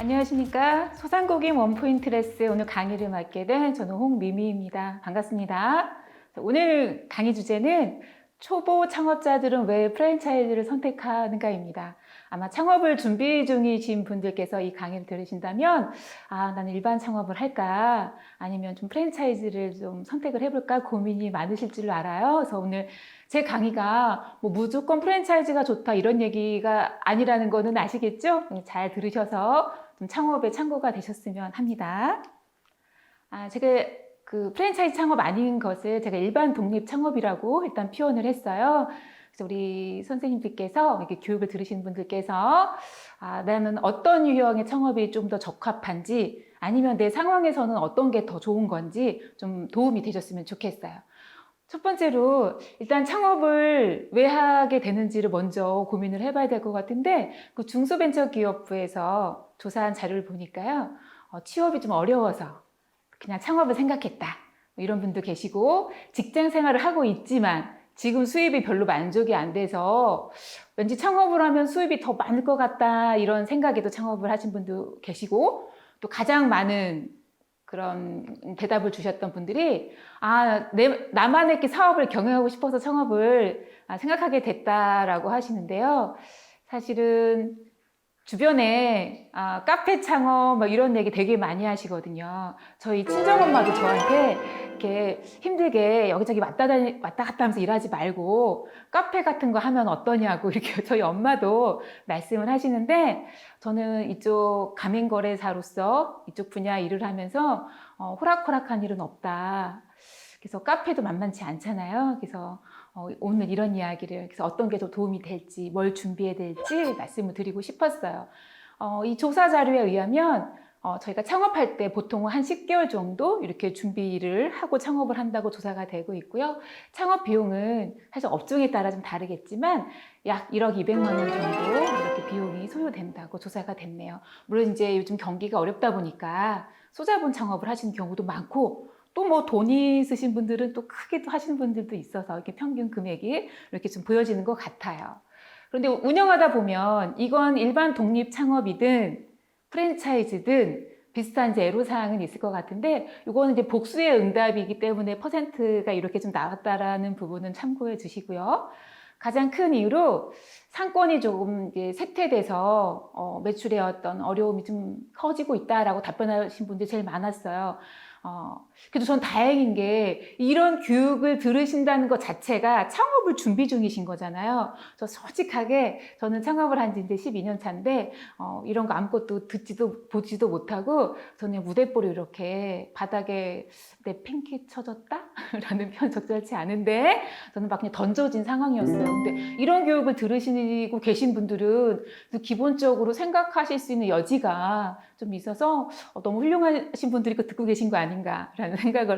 안녕하십니까. 소상공인 원포인트 레스 오늘 강의를 맡게 된 저는 홍미미입니다. 반갑습니다. 오늘 강의 주제는 초보 창업자들은 왜 프랜차이즈를 선택하는가입니다. 아마 창업을 준비 중이신 분들께서 이 강의를 들으신다면 나는 일반 창업을 할까 아니면 좀 프랜차이즈를 좀 선택을 해볼까 고민이 많으실 줄 알아요. 그래서 오늘 제 강의가 뭐 무조건 프랜차이즈가 좋다 이런 얘기가 아니라는 거는 아시겠죠? 잘 들으셔서 좀 창업에 참고가 되셨으면 합니다. 제가 그 프랜차이즈 창업 아닌 것을 제가 일반 독립 창업이라고 일단 표현을 했어요. 그래서 우리 선생님들께서 이렇게 교육을 들으신 분들께서 나는 어떤 유형의 창업이 좀 더 적합한지 아니면 내 상황에서는 어떤 게 더 좋은 건지 좀 도움이 되셨으면 좋겠어요. 첫 번째로 일단 창업을 왜 하게 되는지를 먼저 고민을 해봐야 될 것 같은데 그 중소벤처기업부에서 조사한 자료를 보니까요. 취업이 좀 어려워서 그냥 창업을 생각했다. 뭐 이런 분도 계시고 직장 생활을 하고 있지만 지금 수입이 별로 만족이 안 돼서 왠지 창업을 하면 수입이 더 많을 것 같다 이런 생각에도 창업을 하신 분도 계시고 또 가장 많은 그런 대답을 주셨던 분들이 나만의 사업을 경영하고 싶어서 창업을 생각하게 됐다라고 하시는데요. 사실은 주변에 카페 창업 막 이런 얘기 되게 많이 하시거든요. 저희 친정엄마도 저한테 이렇게 힘들게 여기저기 왔다 갔다 하면서 일하지 말고 카페 같은 거 하면 어떠냐고 이렇게 저희 엄마도 말씀을 하시는데 저는 이쪽 가맹거래사로서 이쪽 분야 일을 하면서 호락호락한 일은 없다. 그래서 카페도 만만치 않잖아요. 그래서 오늘 이런 이야기를 그래서 어떤 게 더 도움이 될지 뭘 준비해야 될지 말씀을 드리고 싶었어요. 이 조사 자료에 의하면 저희가 창업할 때 보통 한 10개월 정도 이렇게 준비를 하고 창업을 한다고 조사가 되고 있고요. 창업 비용은 사실 업종에 따라 좀 다르겠지만 약 1억 200만 원 정도 이렇게 비용이 소요된다고 조사가 됐네요. 물론 이제 요즘 경기가 어렵다 보니까 소자본 창업을 하시는 경우도 많고 또 뭐 돈이 있으신 분들은 또 크게 또 하시는 분들도 있어서 이렇게 평균 금액이 이렇게 좀 보여지는 것 같아요. 그런데 운영하다 보면 이건 일반 독립 창업이든 프랜차이즈든 비슷한 이제 애로사항은 있을 것 같은데 이거는 이제 복수의 응답이기 때문에 퍼센트가 이렇게 좀 나왔다라는 부분은 참고해 주시고요. 가장 큰 이유로 상권이 조금 이제 쇠퇴돼서 매출의 어떤 어려움이 좀 커지고 있다라고 답변하신 분들이 제일 많았어요. 그래도 전 다행인 게 이런 교육을 들으신다는 것 자체가 창업을 준비 중이신 거잖아요. 저 솔직하게 저는 창업을 한 지 이제 12년 차인데 이런 거 아무것도 듣지도 보지도 못하고 저는 무대뽀로 이렇게 바닥에 내 팬케이크 쳐졌다? 라는 표현 적절치 않은데 저는 막 그냥 던져진 상황이었어요. 근데 이런 교육을 들으시고 계신 분들은 기본적으로 생각하실 수 있는 여지가 좀 있어서 너무 훌륭하신 분들이 듣고 계신 거 아닌가라는 생각을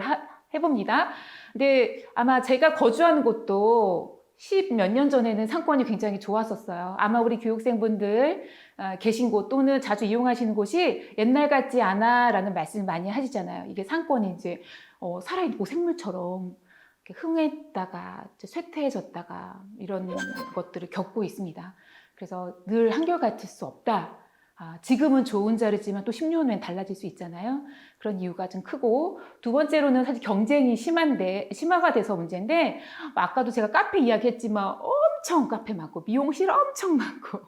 해봅니다. 근데 아마 제가 거주하는 곳도 10 몇 년 전에는 상권이 굉장히 좋았었어요. 아마 우리 교육생분들 계신 곳 또는 자주 이용하시는 곳이 옛날 같지 않아 라는 말씀을 많이 하시잖아요. 이게 상권이 이제 살아있는 생물처럼 흥했다가 쇠퇴해졌다가 이런 것들을 겪고 있습니다. 그래서 늘 한결같을 수 없다. 지금은 좋은 자리지만 또 10년 후엔 달라질 수 있잖아요. 그런 이유가 좀 크고 두 번째로는 사실 경쟁이 심화가 돼서 문제인데 아까도 제가 카페 이야기했지만 엄청 카페 많고 미용실 엄청 많고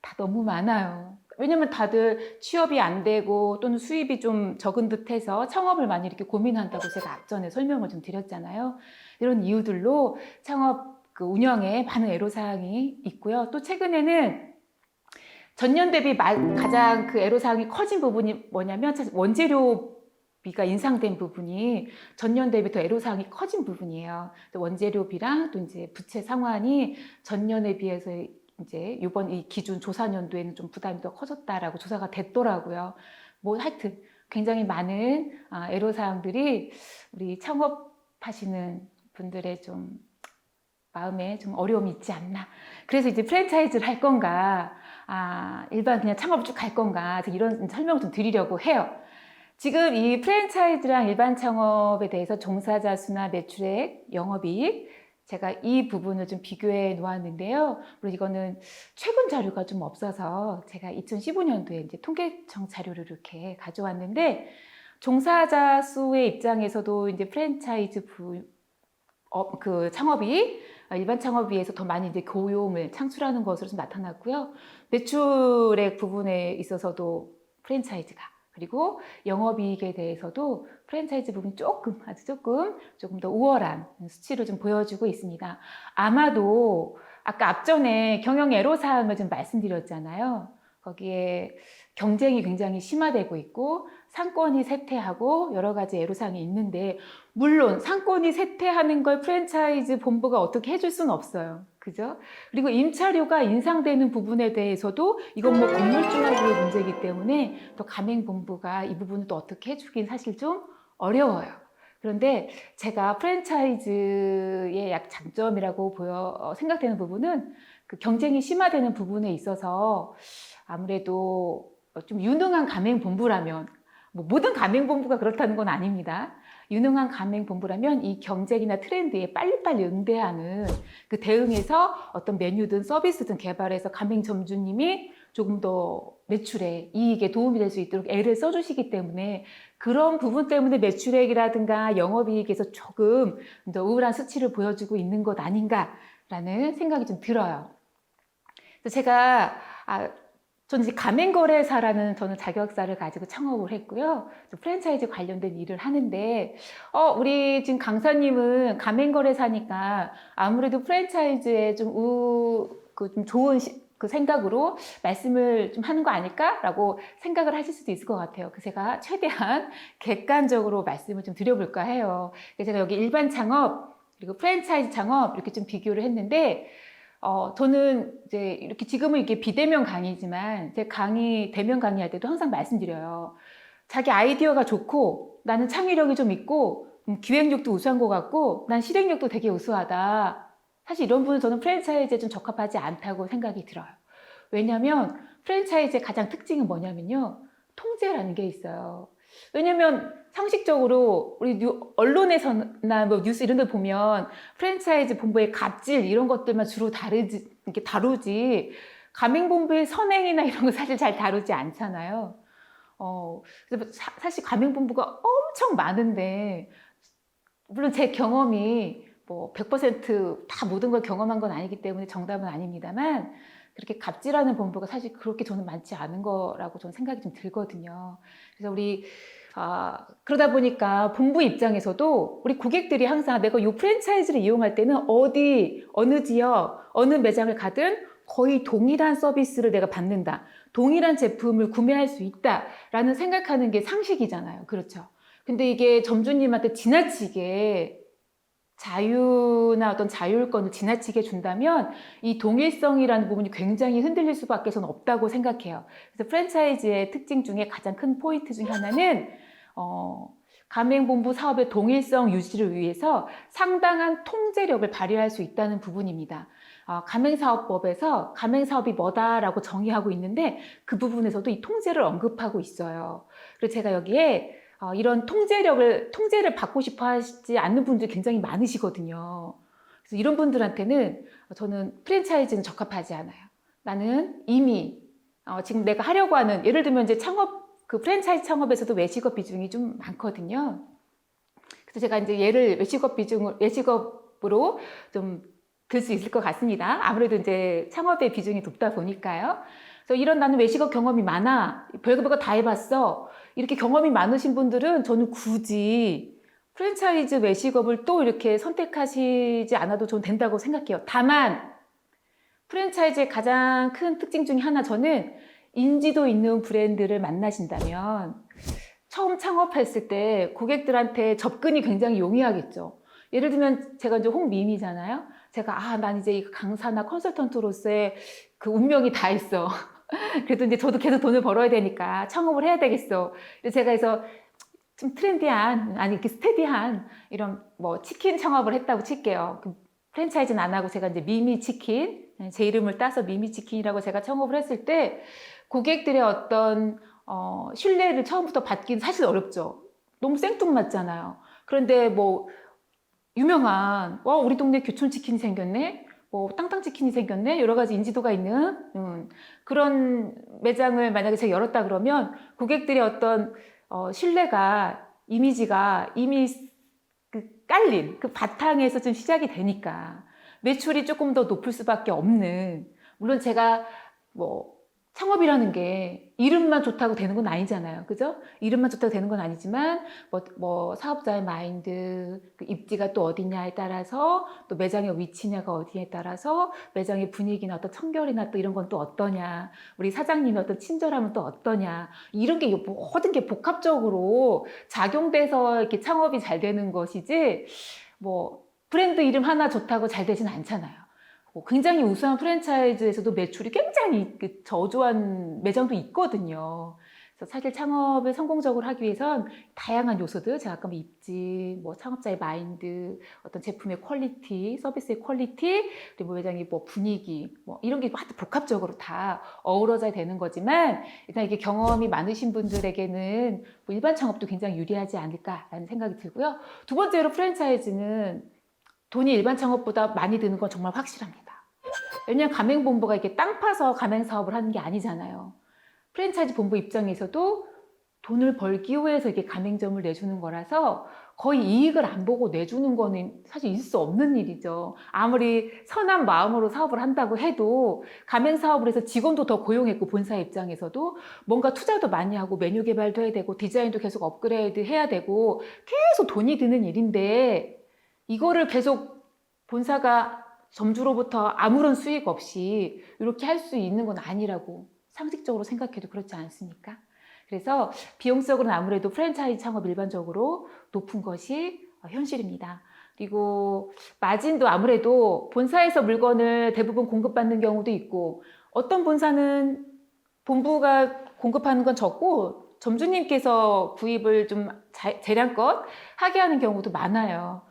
다 너무 많아요. 왜냐면 다들 취업이 안 되고 또는 수입이 좀 적은 듯해서 창업을 많이 이렇게 고민한다고 제가 앞전에 설명을 좀 드렸잖아요. 이런 이유들로 창업 그 운영에 많은 애로사항이 있고요. 또 최근에는 전년 대비 가장 그 애로사항이 커진 부분이 뭐냐면 원재료비가 인상된 부분이 전년 대비 더 애로사항이 커진 부분이에요. 원재료비랑 또 이제 부채 상환이 전년에 비해서 이제 이번 이 기준 조사 연도에는 좀 부담이 더 커졌다라고 조사가 됐더라고요. 뭐 하여튼 굉장히 많은 애로사항들이 우리 창업하시는 분들의 좀 마음에 좀 어려움이 있지 않나. 그래서 이제 프랜차이즈를 할 건가, 일반 그냥 창업을 쭉 갈 건가, 이런 설명을 좀 드리려고 해요. 지금 이 프랜차이즈랑 일반 창업에 대해서 종사자 수나 매출액, 영업이익, 제가 이 부분을 좀 비교해 놓았는데요. 물론 이거는 최근 자료가 좀 없어서 제가 2015년도에 이제 통계청 자료를 이렇게 가져왔는데, 종사자 수의 입장에서도 이제 프랜차이즈 그 창업이 일반 창업에 비해서 더 많이 이제 고용을 창출하는 것으로 좀 나타났고요. 매출액 부분에 있어서도 프랜차이즈가, 그리고 영업이익에 대해서도 프랜차이즈 부분이 아주 조금 더 우월한 수치를 좀 보여주고 있습니다. 아마도 아까 앞전에 경영 애로사항을 좀 말씀드렸잖아요. 거기에 경쟁이 굉장히 심화되고 있고 상권이 쇠퇴하고 여러 가지 애로사항이 있는데, 물론 상권이 쇠퇴하는 걸 프랜차이즈 본부가 어떻게 해줄 수는 없어요. 그죠? 그리고 임차료가 인상되는 부분에 대해서도 이건 뭐 건물주하고의 문제이기 때문에 또 가맹본부가 이 부분을 또 어떻게 해주긴 사실 좀 어려워요. 그런데 제가 프랜차이즈의 약 장점이라고 생각되는 부분은 그 경쟁이 심화되는 부분에 있어서 아무래도 좀 유능한 가맹본부라면, 뭐 모든 가맹본부가 그렇다는 건 아닙니다. 유능한 가맹본부라면 이 경쟁이나 트렌드에 빨리빨리 응대하는, 그 대응해서 어떤 메뉴든 서비스든 개발해서 가맹점주님이 조금 더 매출에, 이익에 도움이 될 수 있도록 애를 써주시기 때문에 그런 부분 때문에 매출액이라든가 영업이익에서 조금 더 우울한 수치를 보여주고 있는 것 아닌가라는 생각이 좀 들어요. 그래서 제가 저는 이제 가맹거래사라는 저는 자격사를 가지고 창업을 했고요. 프랜차이즈 관련된 일을 하는데, 우리 지금 강사님은 가맹거래사니까 아무래도 프랜차이즈에 좀 좋은 그 생각으로 말씀을 좀 하는 거 아닐까라고 생각을 하실 수도 있을 것 같아요. 그래서 제가 최대한 객관적으로 말씀을 좀 드려볼까 해요. 그래서 제가 여기 일반 창업 그리고 프랜차이즈 창업 이렇게 좀 비교를 했는데, 저는 이제 이렇게 지금은 이게 비대면 강의지만 제 대면 강의할 때도 항상 말씀드려요. 자기 아이디어가 좋고 나는 창의력이 좀 있고 기획력도 우수한 것 같고 난 실행력도 되게 우수하다. 사실 이런 분은 저는 프랜차이즈에 좀 적합하지 않다고 생각이 들어요. 왜냐하면 프랜차이즈의 가장 특징은 뭐냐면요, 통제라는 게 있어요. 왜냐면 상식적으로 우리 언론에서나 뭐 뉴스 이런 데 보면 프랜차이즈 본부의 갑질 이런 것들만 주로 다루지 가맹본부의 선행이나 이런 거 사실 잘 다루지 않잖아요. 그래서 사실 가맹본부가 엄청 많은데, 물론 제 경험이 뭐 100%다 모든 걸 경험한 건 아니기 때문에 정답은 아닙니다만, 그렇게 갑질하는 본부가 사실 그렇게 저는 많지 않은 거라고 저는 생각이 좀 들거든요. 그래서 그러다 보니까 본부 입장에서도 우리 고객들이 항상 내가 이 프랜차이즈를 이용할 때는 어느 지역, 어느 매장을 가든 거의 동일한 서비스를 내가 받는다. 동일한 제품을 구매할 수 있다라는 생각하는 게 상식이잖아요. 그렇죠? 근데 이게 점주님한테 지나치게 자유나 어떤 자율권을 지나치게 준다면 이 동일성이라는 부분이 굉장히 흔들릴 수밖에 는 없다고 생각해요. 그래서 프랜차이즈의 특징 중에 가장 큰 포인트 중에 하나는 가맹본부 사업의 동일성 유지를 위해서 상당한 통제력을 발휘할 수 있다는 부분입니다. 가맹사업법에서 가맹사업이 뭐다라고 정의하고 있는데 그 부분에서도 이 통제를 언급하고 있어요. 그래서 제가 여기에 이런 통제를 받고 싶어 하지 않는 분들이 굉장히 많으시거든요. 그래서 이런 분들한테는 저는 프랜차이즈는 적합하지 않아요. 나는 이미 지금 내가 하려고 하는, 예를 들면 이제 그 프랜차이즈 창업에서도 외식업 비중이 좀 많거든요. 그래서 제가 이제 외식업으로 좀 들 수 있을 것 같습니다. 아무래도 이제 창업의 비중이 높다 보니까요. 그래서 나는 외식업 경험이 많아, 별거 다 해봤어, 이렇게 경험이 많으신 분들은 저는 굳이 프랜차이즈 외식업을 또 이렇게 선택하시지 않아도 저는 된다고 생각해요. 다만 프랜차이즈의 가장 큰 특징 중에 하나, 저는 인지도 있는 브랜드를 만나신다면 처음 창업했을 때 고객들한테 접근이 굉장히 용이하겠죠. 예를 들면 제가 이제 홍미미잖아요. 난 이제 이 강사나 컨설턴트로서의 그 운명이 다 있어. 그래도 이제 저도 계속 돈을 벌어야 되니까 창업을 해야 되겠어. 그래서 좀 트렌디한, 이렇게 스테디한 이런 뭐 치킨 창업을 했다고 칠게요. 프랜차이즈는 안 하고 제가 이제 미미치킨, 제 이름을 따서 미미치킨이라고 제가 창업을 했을 때 고객들의 어떤 신뢰를 처음부터 받기는 사실 어렵죠. 너무 생뚱맞잖아요. 그런데 뭐 유명한 우리 동네 교촌치킨이 생겼네, 땅땅치킨이 생겼네, 여러 가지 인지도가 있는 그런 매장을 만약에 제가 열었다 그러면 고객들의 어떤 신뢰가, 이미지가 이미 깔린 그 바탕에서 좀 시작이 되니까 매출이 조금 더 높을 수밖에 없는, 물론 제가 창업이라는 게 이름만 좋다고 되는 건 아니잖아요. 그죠? 이름만 좋다고 되는 건 아니지만, 사업자의 마인드, 그 입지가 또 어디냐에 따라서, 또 매장의 위치냐가 어디에 따라서, 매장의 분위기나 어떤 청결이나 또 이런 건 또 어떠냐, 우리 사장님의 어떤 친절함은 또 어떠냐, 이런 게 모든 게 복합적으로 작용돼서 이렇게 창업이 잘 되는 것이지, 브랜드 이름 하나 좋다고 잘 되진 않잖아요. 굉장히 우수한 프랜차이즈에서도 매출이 굉장히 저조한 매장도 있거든요. 그래서 사실 창업을 성공적으로 하기 위해선 다양한 요소들, 제가 아까 입지, 창업자의 마인드, 어떤 제품의 퀄리티, 서비스의 퀄리티, 그리고 매장의 분위기, 이런 게 복합적으로 다 어우러져야 되는 거지만, 일단 이게 경험이 많으신 분들에게는 일반 창업도 굉장히 유리하지 않을까라는 생각이 들고요. 두 번째로 프랜차이즈는 돈이 일반 창업보다 많이 드는 건 정말 확실합니다. 왜냐하면 가맹본부가 이렇게 땅 파서 가맹사업을 하는 게 아니잖아요. 프랜차이즈 본부 입장에서도 돈을 벌기 위해서 이렇게 가맹점을 내주는 거라서 거의 이익을 안 보고 내주는 거는 사실 있을 수 없는 일이죠. 아무리 선한 마음으로 사업을 한다고 해도 가맹사업을 해서 직원도 더 고용했고, 본사 입장에서도 뭔가 투자도 많이 하고 메뉴 개발도 해야 되고 디자인도 계속 업그레이드 해야 되고 계속 돈이 드는 일인데, 이거를 계속 본사가 점주로부터 아무런 수익 없이 이렇게 할 수 있는 건 아니라고 상식적으로 생각해도 그렇지 않습니까? 그래서 비용적으로는 아무래도 프랜차이즈 창업 일반적으로 높은 것이 현실입니다. 그리고 마진도 아무래도 본사에서 물건을 대부분 공급받는 경우도 있고, 어떤 본사는 본부가 공급하는 건 적고 점주님께서 구입을 좀 재량껏 하게 하는 경우도 많아요.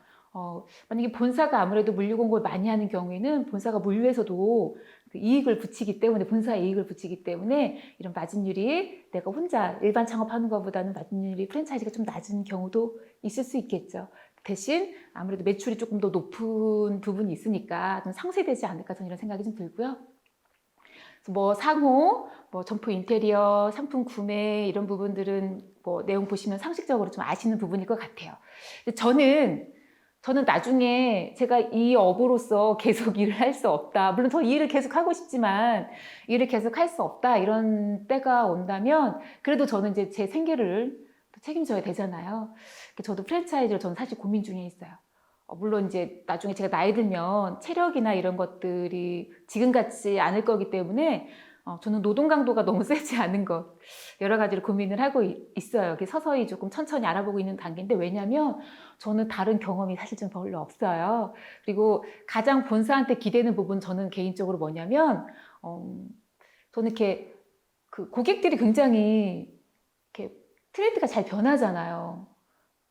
만약에 본사가 아무래도 물류 공급을 많이 하는 경우에는 본사가 물류에서도 그 이익을 붙이기 때문에, 본사의 이익을 붙이기 때문에 이런 마진율이 내가 혼자 일반 창업하는 것보다는 마진율이 프랜차이즈가 좀 낮은 경우도 있을 수 있겠죠. 대신 아무래도 매출이 조금 더 높은 부분이 있으니까 좀 상쇄되지 않을까, 저는 이런 생각이 좀 들고요. 상호, 점포 인테리어, 상품 구매 이런 부분들은 내용 보시면 상식적으로 좀 아시는 부분일 것 같아요. 근데 저는 나중에 제가 이 업으로서 계속 일을 할 수 없다. 물론 저 이 일을 계속 하고 싶지만 일을 계속 할 수 없다. 이런 때가 온다면 그래도 저는 이제 제 생계를 책임져야 되잖아요. 저도 프랜차이즈를 저는 사실 고민 중에 있어요. 물론 이제 나중에 제가 나이 들면 체력이나 이런 것들이 지금 같지 않을 거기 때문에 저는 노동 강도가 너무 세지 않은 것, 여러 가지로 고민을 하고 있어요. 서서히 조금 천천히 알아보고 있는 단계인데, 왜냐면 저는 다른 경험이 사실 좀 별로 없어요. 그리고 가장 본사한테 기대는 부분, 저는 개인적으로 뭐냐면 저는 이렇게 고객들이 굉장히 이렇게 트렌드가 잘 변하잖아요.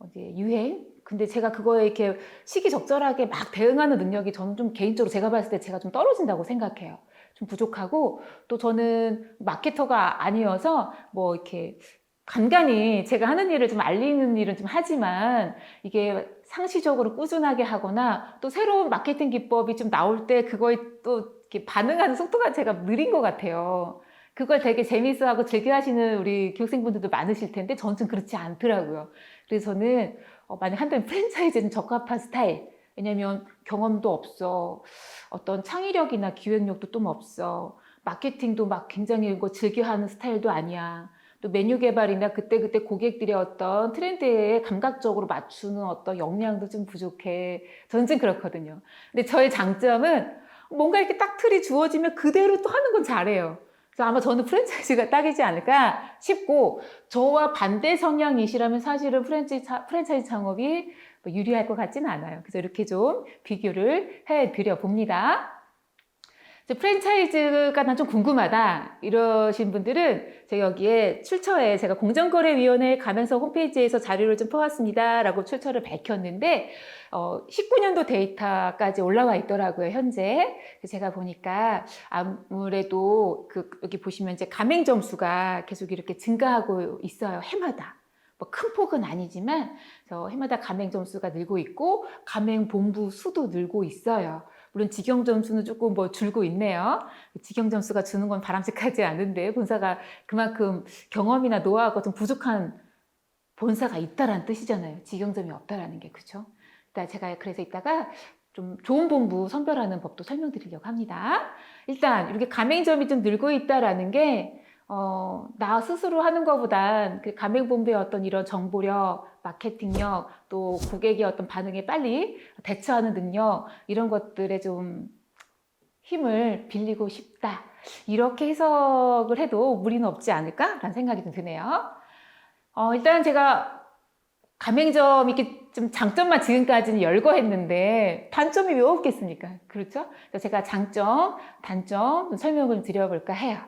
이제 유행. 근데 제가 그거에 이렇게 시기적절하게 막 대응하는 능력이 저는 좀 개인적으로 제가 봤을 때 제가 좀 떨어진다고 생각해요. 좀 부족하고, 또 저는 마케터가 아니어서 이렇게 간간히 제가 하는 일을 좀 알리는 일은 좀 하지만, 이게 상시적으로 꾸준하게 하거나 또 새로운 마케팅 기법이 좀 나올 때 그거에 또 이렇게 반응하는 속도가 제가 느린 것 같아요. 그걸 되게 재미있어하고 즐겨 하시는 우리 교육생분들도 많으실 텐데 저는 좀 그렇지 않더라고요. 그래서 저는 만약 한다면 프랜차이즈는 적합한 스타일, 왜냐면 경험도 없어, 어떤 창의력이나 기획력도 좀 없어, 마케팅도 막 굉장히 즐겨하는 스타일도 아니야, 또 메뉴 개발이나 그때그때 고객들의 어떤 트렌드에 감각적으로 맞추는 어떤 역량도 좀 부족해. 저는 좀 그렇거든요. 근데 저의 장점은 뭔가 이렇게 딱 틀이 주어지면 그대로 또 하는 건 잘해요. 그래서 아마 저는 프랜차이즈가 딱이지 않을까 싶고, 저와 반대 성향이시라면 사실은 프랜차이즈 창업이 유리할 것 같지는 않아요. 그래서 이렇게 좀 비교를 해드려 봅니다. 프랜차이즈가 난 좀 궁금하다 이러신 분들은 제가 여기에 출처에 제가 공정거래위원회 가면서 홈페이지에서 자료를 좀 퍼왔습니다 라고 출처를 밝혔는데 19년도 데이터까지 올라와 있더라고요, 현재. 제가 보니까 아무래도 여기 보시면 이제 가맹점 수가 계속 이렇게 증가하고 있어요, 해마다. 뭐 큰 폭은 아니지만 해마다 가맹 점수가 늘고 있고 가맹 본부 수도 늘고 있어요. 물론 직영 점수는 조금 뭐 줄고 있네요. 직영 점수가 주는 건 바람직하지 않은데 본사가 그만큼 경험이나 노하우가 좀 부족한 본사가 있다라는 뜻이잖아요. 직영점이 없다라는 게, 그렇죠? 제가 그래서 이따가 좀 좋은 본부 선별하는 법도 설명드리려고 합니다. 일단 이렇게 가맹점이 좀 늘고 있다라는 게 나 스스로 하는 것보단 그 가맹본부의 어떤 이런 정보력, 마케팅력, 또 고객의 어떤 반응에 빨리 대처하는 능력, 이런 것들에 좀 힘을 빌리고 싶다. 이렇게 해석을 해도 무리는 없지 않을까라는 생각이 좀 드네요. 일단 제가 가맹점 이렇게 좀 장점만 지금까지는 열거했는데 단점이 왜 없겠습니까? 그렇죠? 그래서 제가 장점, 단점 좀 설명을 드려볼까 해요.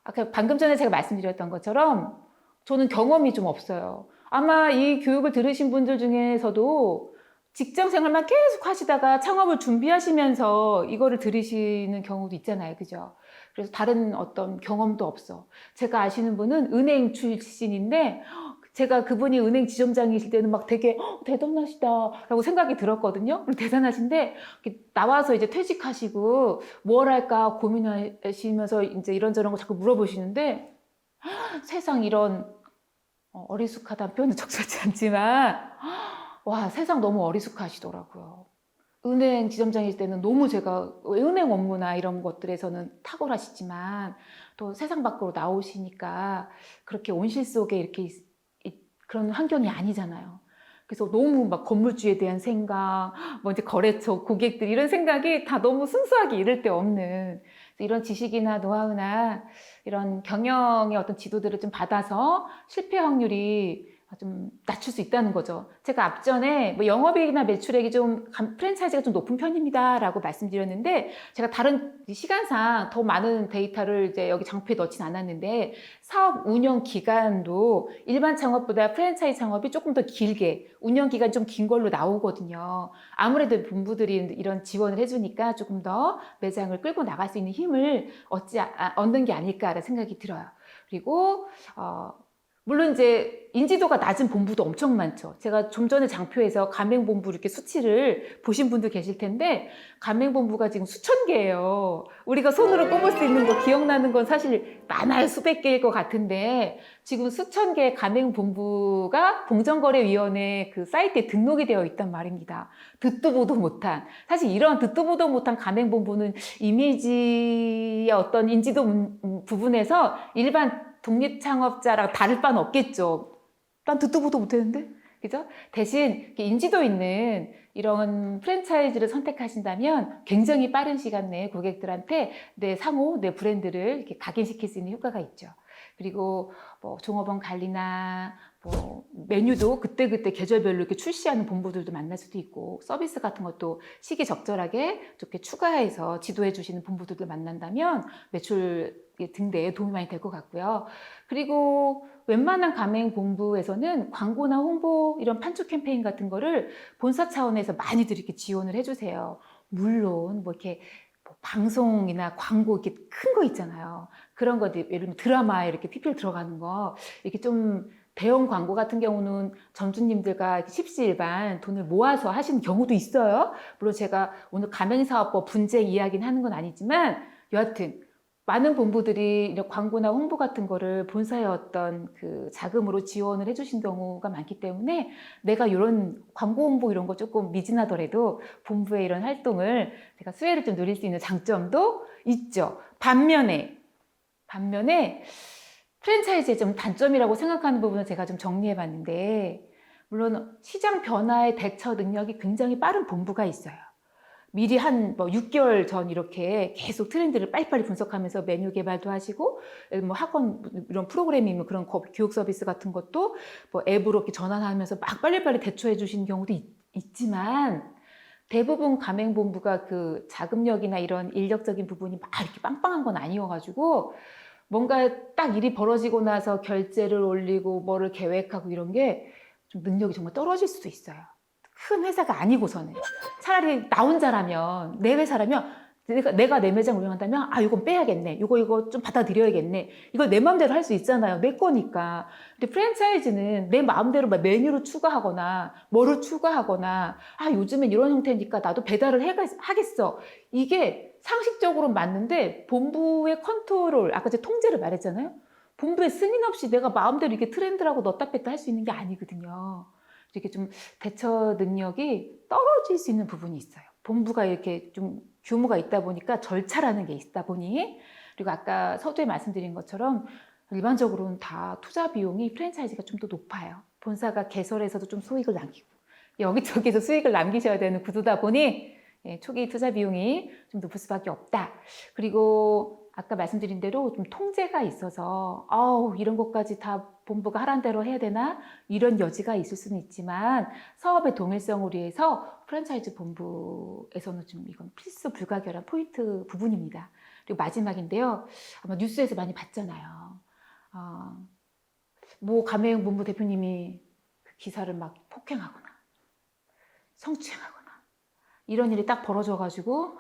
아까 방금 전에 제가 말씀드렸던 것처럼 저는 경험이 좀 없어요. 아마 이 교육을 들으신 분들 중에서도 직장 생활만 계속 하시다가 창업을 준비하시면서 이거를 들으시는 경우도 있잖아요. 그죠? 그래서 다른 어떤 경험도 없어. 제가 아시는 분은 은행 출신인데 제가 그분이 은행 지점장이실 때는 막 되게 대단하시다라고 생각이 들었거든요. 대단하신데 나와서 이제 퇴직하시고 뭘 할까 고민하시면서 이제 이런저런 거 자꾸 물어보시는데 세상 이런 어리숙하다는 표현은 적절치 않지만 와, 세상 너무 어리숙하시더라고요. 은행 지점장일 때는 너무 제가 은행 업무나 이런 것들에서는 탁월하시지만 또 세상 밖으로 나오시니까 그렇게 온실 속에 이렇게 그런 환경이 아니잖아요. 그래서 너무 막 건물주에 대한 생각, 뭐 이제 거래처, 고객들 이런 생각이 다 너무 순수하게 이를 데 없는 이런 지식이나 노하우나 이런 경영의 어떤 지도들을 좀 받아서 실패 확률이 좀 낮출 수 있다는 거죠. 제가 앞전에 뭐 영업이익이나 매출액이 좀 프랜차이즈가 좀 높은 편입니다라고 말씀드렸는데 제가 다른 시간상 더 많은 데이터를 이제 여기 장표에 넣진 않았는데 사업 운영 기간도 일반 창업보다 프랜차이즈 창업이 조금 더 길게 운영 기간 좀 긴 걸로 나오거든요. 아무래도 본부들이 이런 지원을 해주니까 조금 더 매장을 끌고 나갈 수 있는 힘을 얻는 게 아닐까라는 생각이 들어요. 그리고 물론 이제 인지도가 낮은 본부도 엄청 많죠. 제가 좀 전에 장표에서 가맹본부 이렇게 수치를 보신 분도 계실 텐데 가맹본부가 지금 수천 개예요. 우리가 손으로 꼽을 수 있는 거 기억나는 건 사실 많아요. 수백 개일 것 같은데 지금 수천 개의 가맹본부가 공정거래위원회 그 사이트에 등록이 되어 있단 말입니다. 듣도 보도 못한, 사실 이런 듣도 보도 못한 가맹본부는 이미지의 어떤 인지도 부분에서 일반 독립창업자랑 다를 바는 없겠죠. 난 듣도 보도 못했는데? 그죠? 대신 인지도 있는 이런 프랜차이즈를 선택하신다면 굉장히 빠른 시간 내에 고객들한테 내 상호, 내 브랜드를 이렇게 각인시킬 수 있는 효과가 있죠. 그리고 뭐 종업원 관리나 뭐 메뉴도 그때그때 계절별로 이렇게 출시하는 본부들도 만날 수도 있고 서비스 같은 것도 시기적절하게 이렇게 추가해서 지도해 주시는 본부들도 만난다면 매출 등대에 도움이 많이 될 것 같고요. 그리고 웬만한 가맹 본부에서는 광고나 홍보 이런 판촉 캠페인 같은 거를 본사 차원에서 많이들 이렇게 지원을 해주세요. 물론 뭐 이렇게 방송이나 광고 이렇게 큰 거 있잖아요. 그런 거 예를 들면 드라마에 이렇게 PPL 들어가는 거 이렇게 좀 대형 광고 같은 경우는 점주님들과 십시일반 돈을 모아서 하시는 경우도 있어요. 물론 제가 오늘 가맹사업법 분쟁 이야기는 하는 건 아니지만 여하튼 많은 본부들이 이런 광고나 홍보 같은 거를 본사의 어떤 그 자금으로 지원을 해주신 경우가 많기 때문에 내가 이런 광고 홍보 이런 거 조금 미진하더라도 본부의 이런 활동을 내가 수혜를 좀 누릴 수 있는 장점도 있죠. 반면에 프랜차이즈의 좀 단점이라고 생각하는 부분을 제가 좀 정리해 봤는데 물론 시장 변화에 대처 능력이 굉장히 빠른 본부가 있어요. 미리 한 6개월 전 이렇게 계속 트렌드를 빨리빨리 분석하면서 메뉴 개발도 하시고 뭐 학원 이런 프로그램이면 그런 교육 서비스 같은 것도 뭐 앱으로 이렇게 전환하면서 막 빨리빨리 대처해 주시는 경우도 있지만 대부분 가맹본부가 그 자금력이나 이런 인력적인 부분이 막 이렇게 빵빵한 건 아니어가지고 뭔가 딱 일이 벌어지고 나서 결제를 올리고 뭐를 계획하고 이런 게 좀 능력이 정말 떨어질 수도 있어요. 큰 회사가 아니고서는 차라리 나 혼자라면 내 회사라면 내가 내 매장 운영한다면 이건 빼야겠네. 이거 좀 받아들여야겠네. 이걸 내 마음대로 할 수 있잖아요. 내 거니까. 근데 프랜차이즈는 내 마음대로 막 메뉴를 추가하거나 뭐를 추가하거나 요즘엔 이런 형태니까 나도 배달을 하겠어. 이게 상식적으로 맞는데 본부의 컨트롤, 아까 제가 통제를 말했잖아요. 본부의 승인 없이 내가 마음대로 이게 트렌드라고 넣었다 뺐다 할 수 있는 게 아니거든요. 이렇게 좀 대처 능력이 떨어질 수 있는 부분이 있어요. 본부가 이렇게 좀 규모가 있다 보니까 절차라는 게 있다 보니, 그리고 아까 서두에 말씀드린 것처럼 일반적으로는 다 투자 비용이 프랜차이즈가 좀 더 높아요. 본사가 개설해서도 좀 수익을 남기고 여기저기서 수익을 남기셔야 되는 구조다 보니 초기 투자 비용이 좀 높을 수밖에 없다. 그리고 아까 말씀드린 대로 좀 통제가 있어서 이런 것까지 다 본부가 하란 대로 해야 되나? 이런 여지가 있을 수는 있지만 사업의 동일성을 위해서 프랜차이즈 본부에서는 좀 이건 필수 불가결한 포인트 부분입니다. 그리고 마지막인데요. 아마 뉴스에서 많이 봤잖아요. 뭐 가맹 본부 대표님이 그 기사를 막 폭행하거나 성추행하거나 이런 일이 딱 벌어져가지고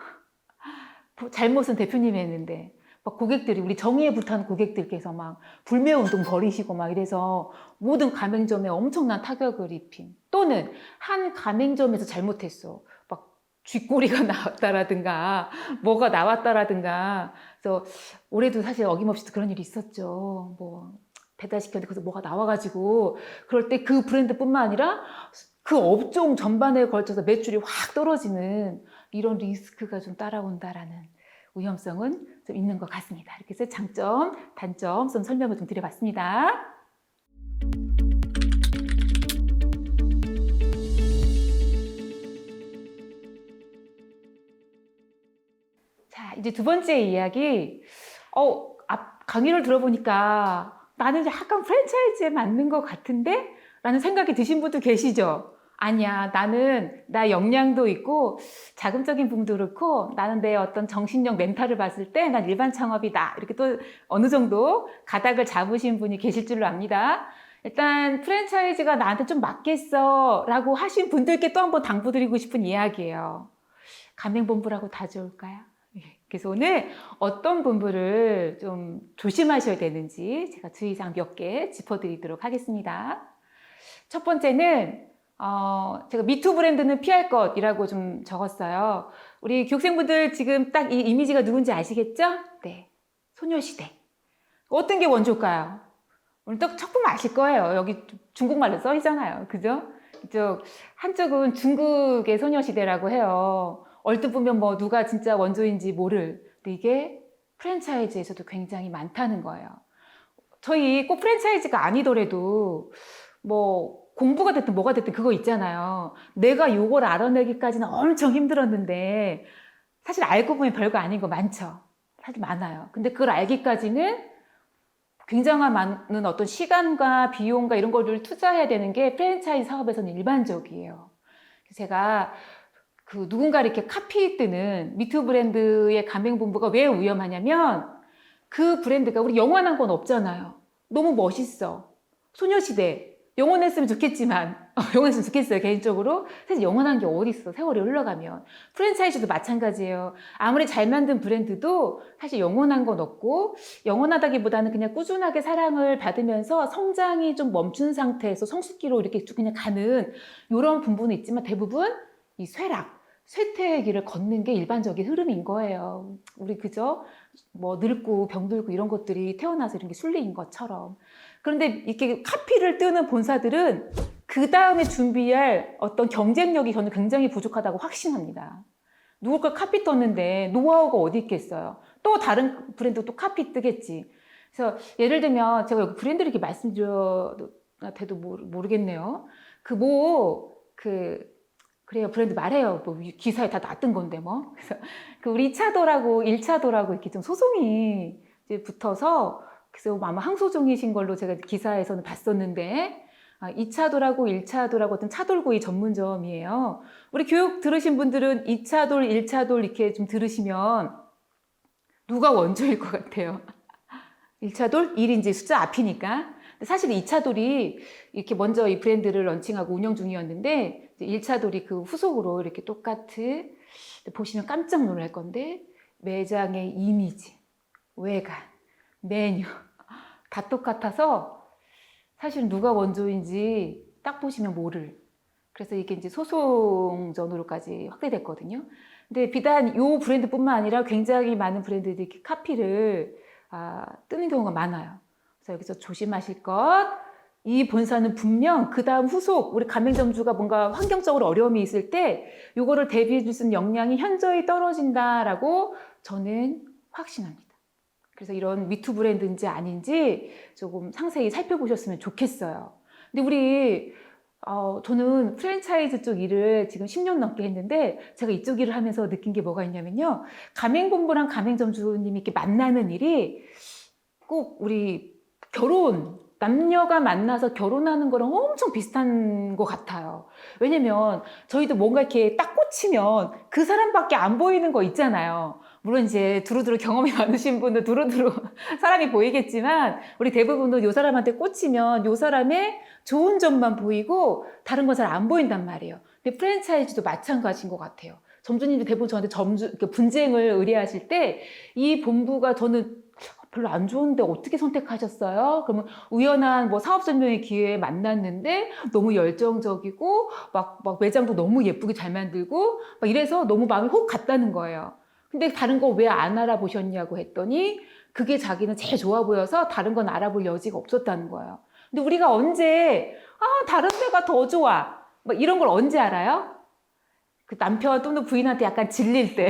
잘못은 대표님이 했는데 막 고객들이 우리 정의에 불타는 고객들께서 막 불매운동 벌이시고 막 이래서 모든 가맹점에 엄청난 타격을 입힌, 또는 한 가맹점에서 잘못했어 막 쥐꼬리가 나왔다라든가 뭐가 나왔다라든가. 그래서 올해도 사실 어김없이 그런 일이 있었죠. 뭐 배달시켰는데 거기서 뭐가 나와가지고 그럴 때 그 브랜드뿐만 아니라 그 업종 전반에 걸쳐서 매출이 확 떨어지는 이런 리스크가 좀 따라온다라는 위험성은 좀 있는 것 같습니다. 이렇게 해서 장점, 단점 좀 설명을 좀 드려봤습니다. 자, 이제 두 번째 이야기. 강의를 들어보니까 나는 약간 프랜차이즈에 맞는 것 같은데? 라는 생각이 드신 분도 계시죠? 아니야, 나 역량도 있고 자금적인 부분도 그렇고 나는 내 어떤 정신력 멘탈을 봤을 때 난 일반 창업이다. 이렇게 또 어느 정도 가닥을 잡으신 분이 계실 줄로 압니다. 일단 프랜차이즈가 나한테 좀 맞겠어 라고 하신 분들께 또 한번 당부드리고 싶은 이야기예요. 가맹본부라고 다 좋을까요? 그래서 오늘 어떤 본부를 좀 조심하셔야 되는지 제가 주의사항 몇 개 짚어드리도록 하겠습니다. 첫 번째는 제가 미투 브랜드는 피할 것이라고 좀 적었어요. 우리 교육생분들 지금 딱 이 이미지가 누군지 아시겠죠? 네, 소녀시대. 어떤 게 원조일까요? 오늘 또 첫 보면 아실 거예요. 여기 중국말로 써 있잖아요. 그죠? 이쪽 한쪽은 중국의 소녀시대라고 해요. 얼뜻 보면 뭐 누가 진짜 원조인지 모를. 근데 이게 프랜차이즈에서도 굉장히 많다는 거예요. 저희 꼭 프랜차이즈가 아니더라도 뭐 공부가 됐든 뭐가 됐든 그거 있잖아요. 내가 요걸 알아내기까지는 엄청 힘들었는데 사실 알고 보면 별거 아닌 거 많죠. 사실 많아요. 근데 그걸 알기까지는 굉장한 많은 어떤 시간과 비용과 이런 거를 투자해야 되는 게 프랜차이즈 사업에서는 일반적이에요. 제가 그 누군가 이렇게 카피 뜨는 미투 브랜드의 가맹본부가 왜 위험하냐면 그 브랜드가 우리 영원한 건 없잖아요. 너무 멋있어. 소녀시대. 영원했으면 좋겠지만 영원했으면 좋겠어요 개인적으로. 사실 영원한 게 어디 있어. 세월이 흘러가면. 프랜차이즈도 마찬가지예요. 아무리 잘 만든 브랜드도 사실 영원한 건 없고, 영원하다기보다는 그냥 꾸준하게 사랑을 받으면서 성장이 좀 멈춘 상태에서 성숙기로 이렇게 쭉 그냥 가는 이런 부분은 있지만 대부분 이 쇠퇴의 길을 걷는 게 일반적인 흐름인 거예요. 우리 그죠? 뭐 늙고 병들고 이런 것들이 태어나서 이런 게 순리인 것처럼. 그런데 이렇게 카피를 뜨는 본사들은 그 다음에 준비할 어떤 경쟁력이 저는 굉장히 부족하다고 확신합니다. 누굴 걸 카피 떴는데 노하우가 어디 있겠어요? 또 다른 브랜드 또 카피 뜨겠지. 그래서 예를 들면 제가 여기 브랜드를 이렇게 말씀드려도 모르겠네요. 그래요. 브랜드 말해요. 뭐 기사에 다 놨던 건데 뭐. 그래서 그 우리 2차도라고 1차도라고 이렇게 좀 소송이 이제 붙어서, 그래서 아마 항소중이신 걸로 제가 기사에서는 봤었는데, 2차도라고 1차도라고 어떤 차돌구이 전문점이에요. 우리 교육 들으신 분들은 2차돌, 1차돌 이렇게 좀 들으시면 누가 원조일 것 같아요? 1차돌? 1인지 숫자 앞이니까. 사실 2차돌이 이렇게 먼저 이 브랜드를 런칭하고 운영 중이었는데 1차돌이 그 후속으로 이렇게 똑같이 보시면 깜짝 놀랄 건데 매장의 이미지, 외관, 메뉴 다 똑같아서 사실 누가 원조인지 딱 보시면 모를. 그래서 이게 이제 소송 전으로까지 확대됐거든요. 근데 비단 이 브랜드뿐만 아니라 굉장히 많은 브랜드들이 이렇게 카피를 뜨는 경우가 많아요. 그래서 여기서 조심하실 것. 이 본사는 분명 그 다음 후속 우리 가맹점주가 뭔가 환경적으로 어려움이 있을 때 이거를 대비해 줄 수 있는 역량이 현저히 떨어진다라고 저는 확신합니다. 그래서 이런 미투 브랜드인지 아닌지 조금 상세히 살펴보셨으면 좋겠어요. 근데 우리 저는 프랜차이즈 쪽 일을 지금 10년 넘게 했는데 제가 이쪽 일을 하면서 느낀 게 뭐가 있냐면요. 가맹본부랑 가맹점주님이 이렇게 만나는 일이 꼭 우리 남녀가 만나서 결혼하는 거랑 엄청 비슷한 것 같아요. 왜냐면 저희도 뭔가 이렇게 딱 꽂히면 그 사람밖에 안 보이는 거 있잖아요. 물론 이제 두루두루 경험이 많으신 분들 두루두루 사람이 보이겠지만 우리 대부분도 이 사람한테 꽂히면 이 사람의 좋은 점만 보이고 다른 건 잘 안 보인단 말이에요. 근데 프랜차이즈도 마찬가지인 것 같아요. 점주님도 대부분 저한테 분쟁을 의뢰하실 때 이 본부가 저는 별로 안 좋은데 어떻게 선택하셨어요? 그러면 우연한 뭐 사업 전명의 기회에 만났는데 너무 열정적이고 막 매장도 너무 예쁘게 잘 만들고 막 이래서 너무 마음이 혹 갔다는 거예요. 근데 다른 거 왜 안 알아보셨냐고 했더니 그게 자기는 제일 좋아 보여서 다른 건 알아볼 여지가 없었다는 거예요. 근데 우리가 언제 다른 데가 더 좋아 뭐 이런 걸 언제 알아요? 그 남편 또는 부인한테 약간 질릴 때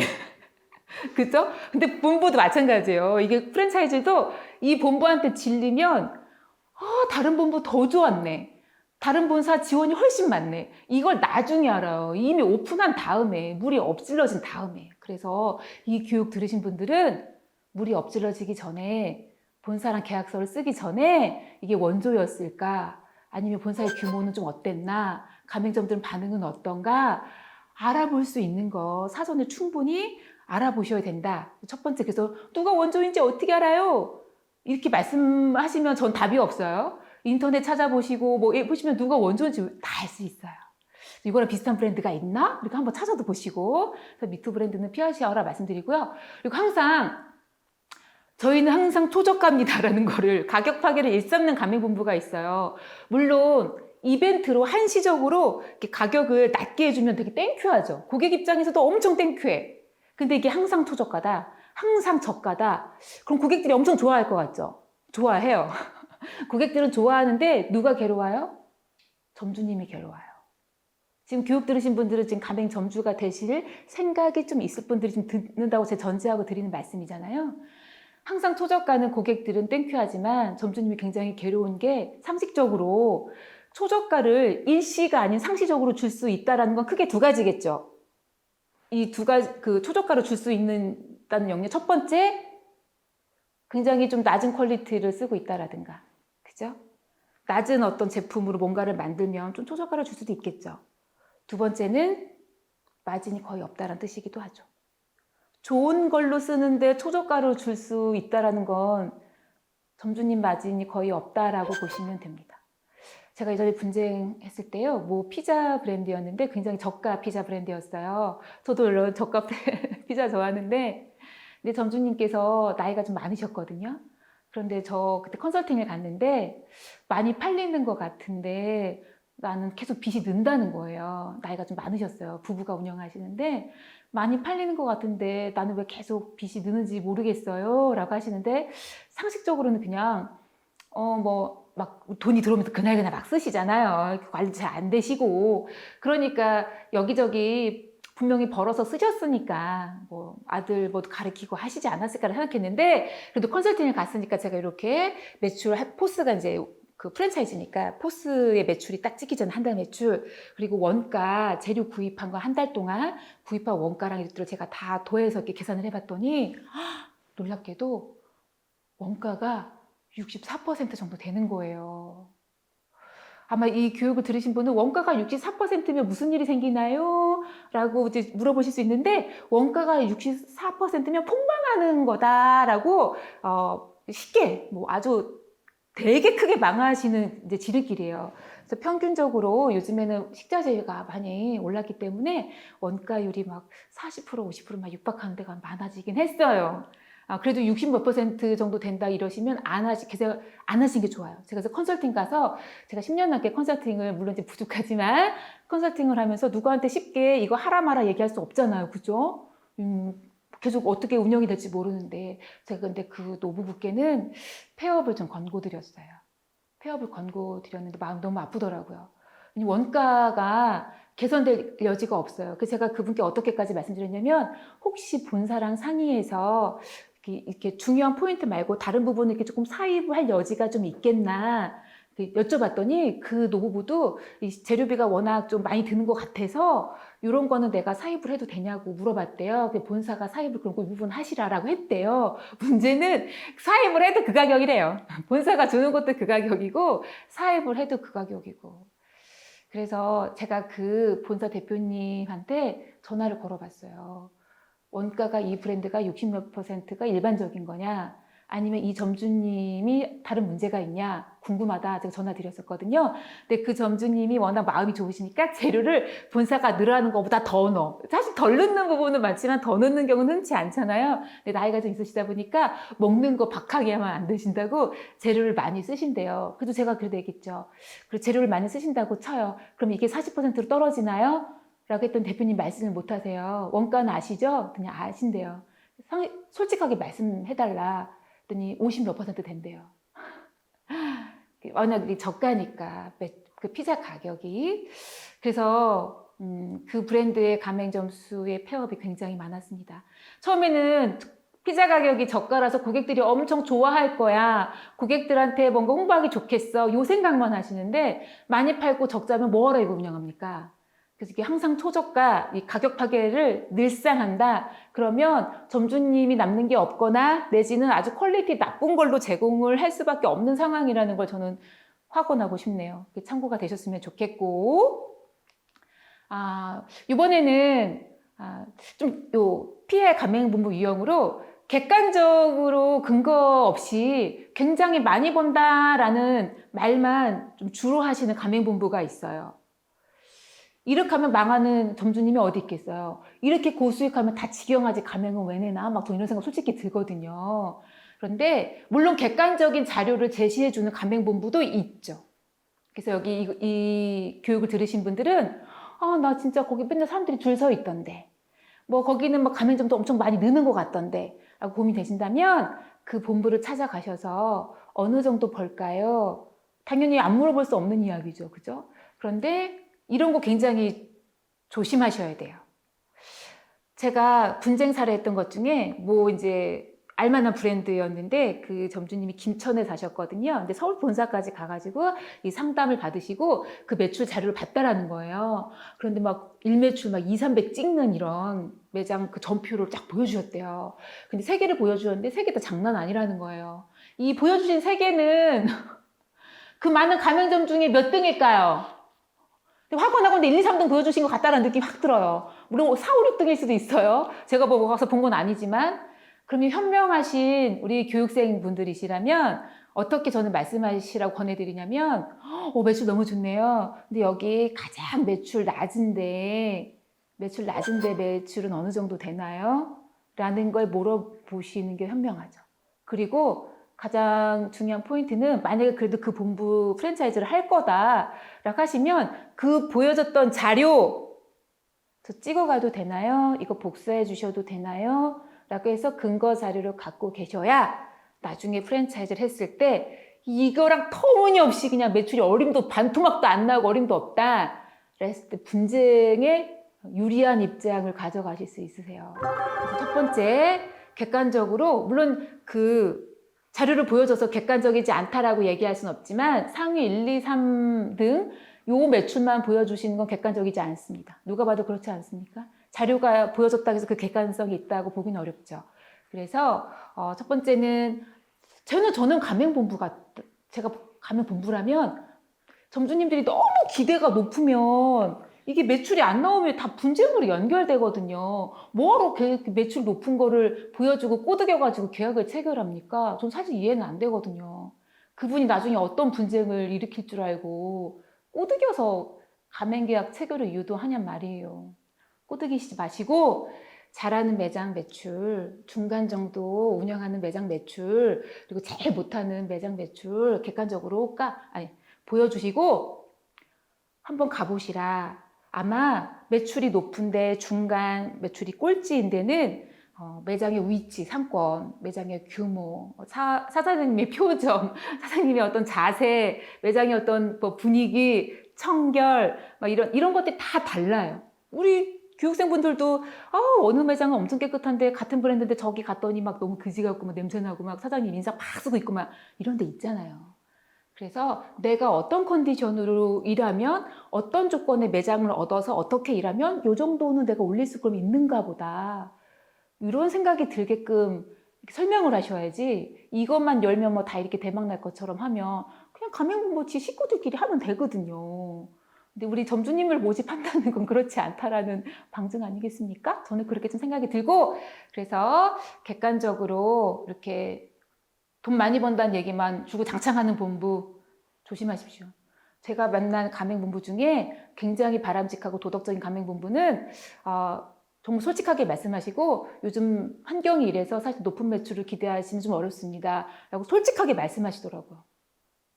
그죠? 근데 본부도 마찬가지예요. 이게 프랜차이즈도 이 본부한테 질리면 다른 본부 더 좋았네. 다른 본사 지원이 훨씬 많네. 이걸 나중에 알아요. 이미 오픈한 다음에, 물이 엎질러진 다음에. 그래서 이 교육 들으신 분들은 물이 엎질러지기 전에 본사랑 계약서를 쓰기 전에 이게 원조였을까? 아니면 본사의 규모는 좀 어땠나? 가맹점들 반응은 어떤가? 알아볼 수 있는 거 사전에 충분히 알아보셔야 된다. 첫 번째, 그래서 누가 원조인지 어떻게 알아요? 이렇게 말씀하시면 전 답이 없어요. 인터넷 찾아보시고 뭐 보시면 누가 원조인지 다 알 수 있어요. 이거랑 비슷한 브랜드가 있나? 이렇게 한번 찾아도 보시고. 그래서 미투 브랜드는 피하시라 말씀드리고요. 그리고 저희는 항상 초저가입니다라는 거를 가격 파괴를 일삼는 가맹본부가 있어요. 물론 이벤트로 한시적으로 이렇게 가격을 낮게 해주면 되게 땡큐하죠. 고객 입장에서도 엄청 땡큐해. 근데 이게 항상 초저가다, 항상 저가다. 그럼 고객들이 엄청 좋아할 것 같죠? 좋아해요. 고객들은 좋아하는데 누가 괴로워요? 점주님이 괴로워요. 지금 교육 들으신 분들은 지금 가맹 점주가 되실 생각이 좀 있을 분들이 좀 듣는다고 제가 전제하고 드리는 말씀이잖아요. 항상 초저가는 고객들은 땡큐하지만 점주님이 굉장히 괴로운 게 상식적으로 초저가를 일시가 아닌 상시적으로 줄 수 있다는 건 크게 두 가지겠죠. 이 두 가지, 그 초저가로 줄 수 있다는 영역. 첫 번째, 굉장히 좀 낮은 퀄리티를 쓰고 있다라든가. 그죠? 낮은 어떤 제품으로 뭔가를 만들면 좀 초저가를 줄 수도 있겠죠. 두 번째는 마진이 거의 없다는 뜻이기도 하죠. 좋은 걸로 쓰는데 초저가로 줄 수 있다는 건 점주님 마진이 거의 없다라고 보시면 됩니다. 제가 예전에 분쟁했을 때요, 뭐 피자 브랜드였는데 굉장히 저가 피자 브랜드였어요. 저도 물론 저가 피자 좋아하는데, 근데 점주님께서 나이가 좀 많으셨거든요. 그런데 저 그때 컨설팅을 갔는데 많이 팔리는 것 같은데 나는 계속 빚이 는다는 거예요. 나이가 좀 많으셨어요. 부부가 운영하시는데 많이 팔리는 것 같은데 나는 왜 계속 빚이 느는지 모르겠어요 라고 하시는데, 상식적으로는 그냥 막 돈이 들어오면서 그날 막 쓰시잖아요. 관리 잘 안 되시고. 그러니까 여기저기 분명히 벌어서 쓰셨으니까 뭐 아들 뭐 가르치고 하시지 않았을까 생각했는데, 그래도 컨설팅을 갔으니까 제가 이렇게 포스가 이제 그 프랜차이즈니까 포스의 매출이 딱 찍기 전에 한 달 매출, 그리고 원가 재료 구입한 거 한 달 동안 구입한 원가랑 이것들을 제가 다 더해서 이렇게 계산을 해봤더니 놀랍게도 원가가 64% 정도 되는 거예요. 아마 이 교육을 들으신 분은 원가가 64%면 무슨 일이 생기나요? 라고 이제 물어보실 수 있는데, 원가가 64%면 폭망하는 거다라고 쉽게 뭐 아주 되게 크게 망하시는 이제 지름길이에요. 그래서 평균적으로 요즘에는 식자재가 많이 올랐기 때문에 원가율이 막 40%, 50%막 육박하는 데가 많아지긴 했어요. 그래도 60 몇 % 정도 된다 이러시면 계속 안 하신 게 좋아요. 제가 그래서 컨설팅 가서 제가 10년 넘게 컨설팅을 물론 이제 부족하지만 컨설팅을 하면서 누구한테 쉽게 이거 하라 마라 얘기할 수 없잖아요. 그죠? 계속 어떻게 운영이 될지 모르는데 제가 근데 그 노부부께는 폐업을 좀 권고드렸어요. 폐업을 권고드렸는데 마음 너무 아프더라고요. 원가가 개선될 여지가 없어요. 그래서 제가 그분께 어떻게까지 말씀드렸냐면 혹시 본사랑 상의해서 이렇게 중요한 포인트 말고 다른 부분을 이렇게 조금 사입할 여지가 좀 있겠나 여쭤봤더니 그 노부부도 이 재료비가 워낙 좀 많이 드는 것 같아서 이런 거는 내가 사입을 해도 되냐고 물어봤대요. 본사가 사입을 그럼 그 부분 하시라라고 했대요. 문제는 사입을 해도 그 가격이래요. 본사가 주는 것도 그 가격이고 사입을 해도 그 가격이고. 그래서 제가 그 본사 대표님한테 전화를 걸어봤어요. 원가가 이 브랜드가 60 몇 %가 일반적인 거냐? 아니면 이 점주님이 다른 문제가 있냐? 궁금하다. 제가 전화 드렸었거든요. 근데 그 점주님이 워낙 마음이 좋으시니까 재료를 본사가 늘어나는 것보다 더 넣어. 사실 덜 넣는 부분은 많지만 더 넣는 경우는 흔치 않잖아요. 근데 나이가 좀 있으시다 보니까 먹는 거 박하게만 안 드신다고 재료를 많이 쓰신대요. 그래도 제가 그래도 얘기했죠. 그리고 재료를 많이 쓰신다고 쳐요. 그럼 이게 40%로 떨어지나요? 라고 했더니 대표님 말씀을 못 하세요. 원가는 아시죠? 그냥 아신대요. 솔직하게 말씀해달라. 했더니 50 몇 % 된대요. 워낙 저가니까 그 피자 가격이. 그래서 그 브랜드의 가맹점 수의 폐업이 굉장히 많았습니다. 처음에는 피자 가격이 저가라서 고객들이 엄청 좋아할 거야. 고객들한테 뭔가 홍보하기 좋겠어. 요 생각만 하시는데 많이 팔고 적자면 뭐하러 이거 운영합니까? 그래서 이게 항상 초저가, 이 가격 파괴를 늘상 한다. 그러면 점주님이 남는 게 없거나 내지는 아주 퀄리티 나쁜 걸로 제공을 할 수밖에 없는 상황이라는 걸 저는 확언하고 싶네요. 참고가 되셨으면 좋겠고. 이번에는 좀 피해 가맹본부 유형으로 객관적으로 근거 없이 굉장히 많이 번다라는 말만 좀 주로 하시는 가맹본부가 있어요. 이렇게 하면 망하는 점주님이 어디 있겠어요. 이렇게 고수익하면 다 직영하지 가맹은 왜 내나 막 이런 생각 솔직히 들거든요. 그런데 물론 객관적인 자료를 제시해주는 가맹본부도 있죠. 그래서 여기 이 교육을 들으신 분들은 나 진짜 거기 맨날 사람들이 줄 서 있던데 뭐 거기는 뭐 가맹점도 엄청 많이 느는 것 같던데 라고 고민되신다면 그 본부를 찾아가셔서 어느 정도 벌까요? 당연히 안 물어볼 수 없는 이야기죠. 그죠? 그런데 이런 거 굉장히 조심하셔야 돼요. 제가 분쟁 사례했던 것 중에 이제 알만한 브랜드였는데 그 점주님이 김천에 사셨거든요. 근데 서울 본사까지 가가지고 이 상담을 받으시고 그 매출 자료를 봤다라는 거예요. 그런데 막 일매출 막 2, 300 찍는 이런 매장 그 전표를 쫙 보여주셨대요. 근데 3개를 보여주셨는데 3개 다 장난 아니라는 거예요. 이 보여주신 3개는 그 많은 가맹점 중에 몇 등일까요? 확언하고 1, 2, 3등 보여주신 것 같다는 느낌이 확 들어요. 물론 4, 5, 6등일 수도 있어요. 제가 보고 가서 본 건 아니지만. 그러면 현명하신 우리 교육생 분들이시라면 어떻게 저는 말씀하시라고 권해드리냐면 매출 너무 좋네요. 근데 여기 가장 매출 낮은데 매출은 어느 정도 되나요? 라는 걸 물어보시는 게 현명하죠. 그리고 가장 중요한 포인트는 만약에 그래도 그 본부 프랜차이즈를 할 거다라고 하시면 그 보여줬던 자료 저 찍어가도 되나요? 이거 복사해 주셔도 되나요? 라고 해서 근거 자료를 갖고 계셔야 나중에 프랜차이즈를 했을 때 이거랑 터무니없이 그냥 매출이 반토막도 안 나고 어림도 없다 그랬을 때 분쟁에 유리한 입장을 가져가실 수 있으세요. 그래서 첫 번째 객관적으로 물론 그 자료를 보여줘서 객관적이지 않다라고 얘기할 수는 없지만 상위 1, 2, 3등 요 매출만 보여주시는 건 객관적이지 않습니다. 누가 봐도 그렇지 않습니까? 자료가 보여줬다고 해서 그 객관성이 있다고 보기는 어렵죠. 그래서 첫 번째는 저는 제가 가맹본부라면 점주님들이 너무 기대가 높으면 이게 매출이 안 나오면 다 분쟁으로 연결되거든요. 뭐하러 매출 높은 거를 보여주고 꼬드겨가지고 계약을 체결합니까? 전 사실 이해는 안 되거든요. 그분이 나중에 어떤 분쟁을 일으킬 줄 알고 꼬드겨서 가맹계약 체결을 유도하냔 말이에요. 꼬드기시지 마시고 잘하는 매장 매출, 중간 정도 운영하는 매장 매출, 그리고 제일 못하는 매장 매출 객관적으로 보여주시고 한번 가보시라. 아마 매출이 높은데 중간 매출이 꼴찌인 데는 매장의 위치, 상권, 매장의 규모, 사장님의 표정, 사장님의 어떤 자세, 매장의 어떤 뭐 분위기, 청결, 막 이런 것들이 다 달라요. 우리 교육생분들도 어느 매장은 엄청 깨끗한데 같은 브랜드인데 저기 갔더니 막 너무 그지 같고 막 냄새나고 막 사장님 인상 막 쓰고 있고 막 이런 데 있잖아요. 그래서 내가 어떤 컨디션으로 일하면 어떤 조건의 매장을 얻어서 어떻게 일하면 이 정도는 내가 올릴 수 있는가 보다. 이런 생각이 들게끔 설명을 하셔야지 이것만 열면 뭐 다 이렇게 대박 날 것처럼 하면 그냥 가맹본부지 식구들끼리 하면 되거든요. 근데 우리 점주님을 모집한다는 건 그렇지 않다라는 방증 아니겠습니까? 저는 그렇게 좀 생각이 들고 그래서 객관적으로 이렇게 돈 많이 번다는 얘기만 주고 장창하는 본부 조심하십시오. 제가 만난 가맹본부 중에 굉장히 바람직하고 도덕적인 가맹본부는 정말 솔직하게 말씀하시고 요즘 환경이 이래서 사실 높은 매출을 기대하시면 좀 어렵습니다. 라고 솔직하게 말씀하시더라고요.